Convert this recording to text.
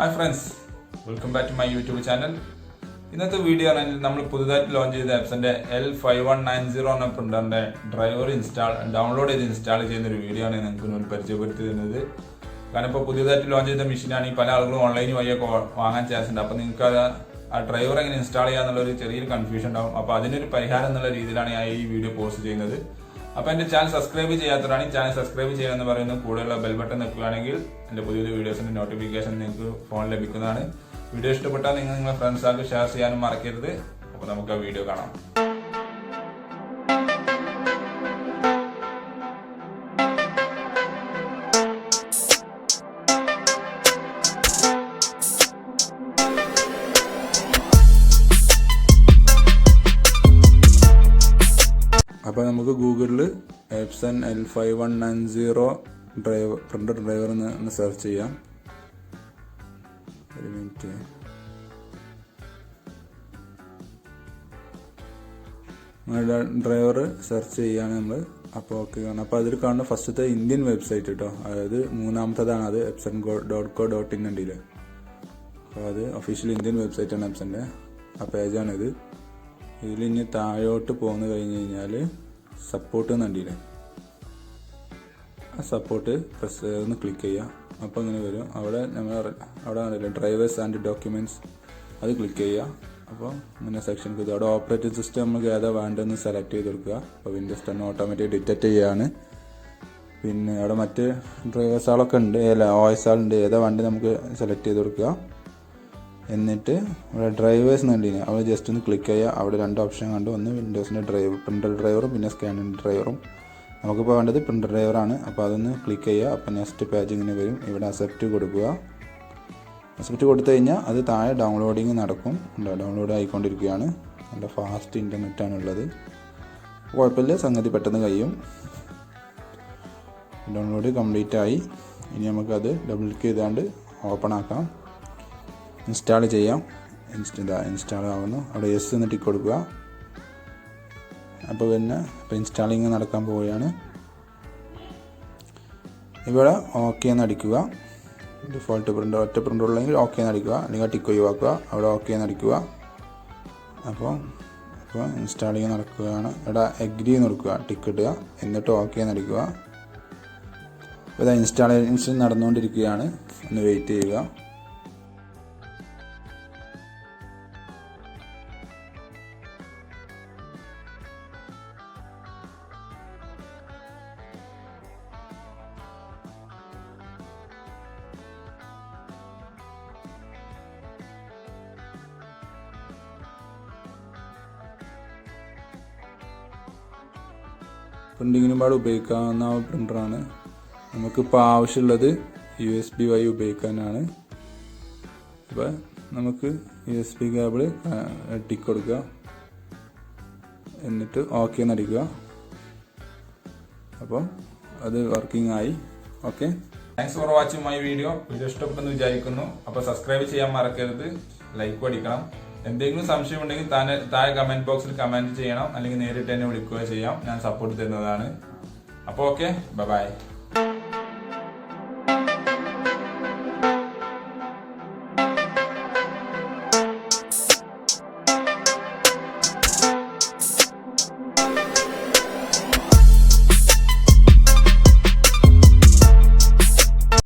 Hi friends, welcome back to my YouTube channel. ഇന്നത്തെ video ആണെങ്കിൽ നമ്മൾ പുതുതായിട്ട് ലോഞ്ച് ചെയ്ത Epson L5190 എന്ന പ്രിന്ററിന്റെ ഡ്രൈവർ ഡൗൺലോഡ് ചെയ്ത് ഇൻസ്റ്റാൾ ചെയ്യുന്ന ഒരു വീഡിയോ ആണ് നിങ്ങൾക്ക് പരിചയപ്പെടുത്തി തരുന്നത്. കാരണം ഇപ്പോൾ പുതിയതായിട്ട് ലോഞ്ച് ചെയ്ത മെഷീനാണ് പല ആളുകളും ഓൺലൈൻ വഴിയൊക്കെ വാങ്ങാൻ ചാൻസ് ഉണ്ട്. അപ്പോൾ നിങ്ങൾക്ക് അത് ആ ഡ്രൈവർ എങ്ങനെ ഇൻസ്റ്റാൾ ചെയ്യാന്നുള്ള ഒരു ചെറിയൊരു കൺഫ്യൂഷൻ ഉണ്ടാവും. അപ്പോൾ അതിനൊരു പരിഹാരം എന്നുള്ള രീതിയിലാണ് ഞാൻ ഈ വീഡിയോ പോസ്റ്റ് ചെയ്യുന്നത്. അപ്പോൾ എൻ്റെ ചാനൽ സബ്സ്ക്രൈബ് ചെയ്യാത്തവരാണ് ചാനൽ സബ്സ്ക്രൈബ് ചെയ്യാമെന്ന് പറയുന്നത്. കൂടെയുള്ള ബെൽ ബട്ടൺ നിൽക്കുകയാണെങ്കിൽ എൻ്റെ പുതിയ വീഡിയോസിൻ്റെ നോട്ടിഫിക്കേഷൻ നിങ്ങൾക്ക് ഫോൺ ലഭിക്കുന്നതാണ്. വീഡിയോ ഇഷ്ടപ്പെട്ടാൽ നിങ്ങൾ നിങ്ങളുടെ ഫ്രണ്ട്സാർക്ക് ഷെയർ ചെയ്യാനും മറക്കരുത്. അപ്പോൾ നമുക്ക് ആ വീഡിയോ കാണാം. അപ്പോൾ നമുക്ക് ഗൂഗിളിൽ Epson L5190 പ്രിൻ്റർ ഡ്രൈവർ എന്ന് സെർച്ച് ചെയ്യാം. ഒരു മിനിറ്റ്. ഡ്രൈവർ സെർച്ച് ചെയ്യാണ് നമ്മൾ. അപ്പോൾ ഓക്കെ കാണാം. അപ്പോൾ അതിൽ കാണുന്ന ഫസ്റ്റത്തെ ഇന്ത്യൻ വെബ്സൈറ്റ് കേട്ടോ, അതായത് മൂന്നാമത്തതാണ് അത് epson.co.in ഉണ്ടല്ലേ. അപ്പോൾ അത് ഒഫീഷ്യൽ ഇന്ത്യൻ വെബ്സൈറ്റാണ് എപ്സൻ്റെ. ആ പേജാണിത്. ഇതിൽ ഇനി താഴോട്ട് പോന്നു കഴിഞ്ഞ് കഴിഞ്ഞാൽ സപ്പോർട്ട് എന്നുണ്ടല്ലേ, ആ സപ്പോർട്ട് പ്രസ് ഒന്ന് ക്ലിക്ക് ചെയ്യുക. അപ്പോൾ ഇങ്ങനെ വരും. അവിടെ കണ്ടില്ലേ ഡ്രൈവേഴ്സ് ആൻഡ് ഡോക്യുമെൻറ്റ്സ്, അത് ക്ലിക്ക് ചെയ്യുക. അപ്പോൾ ഇങ്ങനെ സെക്ഷൻ ഇത് അവിടെ ഓപ്പറേറ്റിംഗ് സിസ്റ്റം നമുക്ക് ഏതാ വേണ്ടതെന്ന് സെലക്ട് ചെയ്ത് കൊടുക്കുക. അപ്പോൾ Windows 10 ഓട്ടോമാറ്റിക് ഡിറ്റക്റ്റ് ചെയ്യുകയാണ്. പിന്നെ അവിടെ മറ്റ് ഡ്രൈവേഴ്സ് ആളൊക്കെ ഉണ്ട്, OS ആളുണ്ട്, ഏതാ വേണ്ടത് നമുക്ക് സെലക്ട് ചെയ്ത് കൊടുക്കുക. എന്നിട്ട് അവിടെ ഡ്രൈവേഴ്സ് കണ്ടിന് അവിടെ ജസ്റ്റ് ഒന്ന് ക്ലിക്ക് ചെയ്യുക. അവിടെ രണ്ട് ഓപ്ഷൻ കണ്ടു, ഒന്ന് വിൻഡോസിൻ്റെ പ്രിൻ്റർ ഡ്രൈവറും പിന്നെ സ്കാനിങ് ഡ്രൈവറും. നമുക്കിപ്പോൾ വേണ്ടത് പ്രിൻ്റർ ഡ്രൈവറാണ്. അപ്പോൾ അതൊന്ന് ക്ലിക്ക് ചെയ്യുക. അപ്പോൾ നെക്സ്റ്റ് പേജ് ഇങ്ങനെ വരും. ഇവിടെ അക്സെപ്റ്റ് കൊടുക്കുക. അക്സെപ്റ്റ് കൊടുത്തു കഴിഞ്ഞാൽ അത് താഴെ ഡൗൺലോഡിങ് നടക്കും. ഡൗൺലോഡ് ആയിക്കൊണ്ടിരിക്കുകയാണ്. നല്ല ഫാസ്റ്റ് ഇൻ്റർനെറ്റാണുള്ളത്. കുഴപ്പമില്ല, സംഗതി പെട്ടെന്ന് കഴിയും. ഡൗൺലോഡ് കംപ്ലീറ്റ് ആയി. ഇനി നമുക്കത് ഡബിൾ ക്ലിക്ക് ചെയ്താണ്ട് ഓപ്പൺ ആക്കാം, ഇൻസ്റ്റാൾ ചെയ്യാം. ഇൻസ്റ്റാൾ ആവുന്നു. അവിടെ യെസ് എന്ന് ടിക്ക് കൊടുക്കുക. അപ്പോൾ പിന്നെ ഇൻസ്റ്റാളിങ് നടക്കാൻ പോവുകയാണ്. ഇവിടെ ഓക്കെ എന്ന് അടിക്കുക. ഡിഫോൾട്ട് പ്രിൻ്റർ ഒറ്റ പ്രിൻ്റർ ഉള്ളെങ്കിൽ ഓക്കെ എന്ന് അടിക്കുക, അല്ലെങ്കിൽ ടിക്ക് ഒഴിവാക്കുക. അവിടെ ഓക്കെ എന്ന് അടിക്കുക. അപ്പോൾ ഇൻസ്റ്റാളിങ് നടക്കുകയാണ്. ഇവിടെ എഗ്രി എന്ന് കൊടുക്കുക, ടിക്ക് ഇടുക, എന്നിട്ട് ഓക്കെ എന്ന് അടിക്കുക. അപ്പോൾ ഇൻസ്റ്റാളേഷൻ നടന്നുകൊണ്ടിരിക്കുകയാണ്. ഒന്ന് വെയിറ്റ് ചെയ്യുക. പ്രിൻറ്റിങ്ങിനും പാട് ഉപയോഗിക്കാവുന്ന പ്രിൻ്ററാണ്. നമുക്കിപ്പോൾ ആവശ്യമുള്ളത് USB വഴി ഉപയോഗിക്കാനാണ്. അപ്പോൾ നമുക്ക് USB കേബിൾ ടിക്ക് കൊടുക്കുക, എന്നിട്ട് ഓക്കെ എന്ന് അടിക്കുക. അപ്പം അത് വർക്കിംഗ് ആയി. Okay, thanks for watching my video. ഇഷ്ടപ്പെട്ടെന്ന് വിചാരിക്കുന്നു. അപ്പോൾ സബ്സ്ക്രൈബ് ചെയ്യാൻ മറക്കരുത്, ലൈക്ക് അടിക്കണം. എന്തെങ്കിലും സംശയം ഉണ്ടെങ്കിൽ താഴെ കമന്റ് ബോക്സിൽ കമന്റ് ചെയ്യണം, അല്ലെങ്കിൽ നേരിട്ട് തന്നെ വിളിക്കുകയോ ചെയ്യാം. ഞാൻ സപ്പോർട്ട് തരുന്നതാണ്. അപ്പോൾ ഓക്കെ, ബൈ.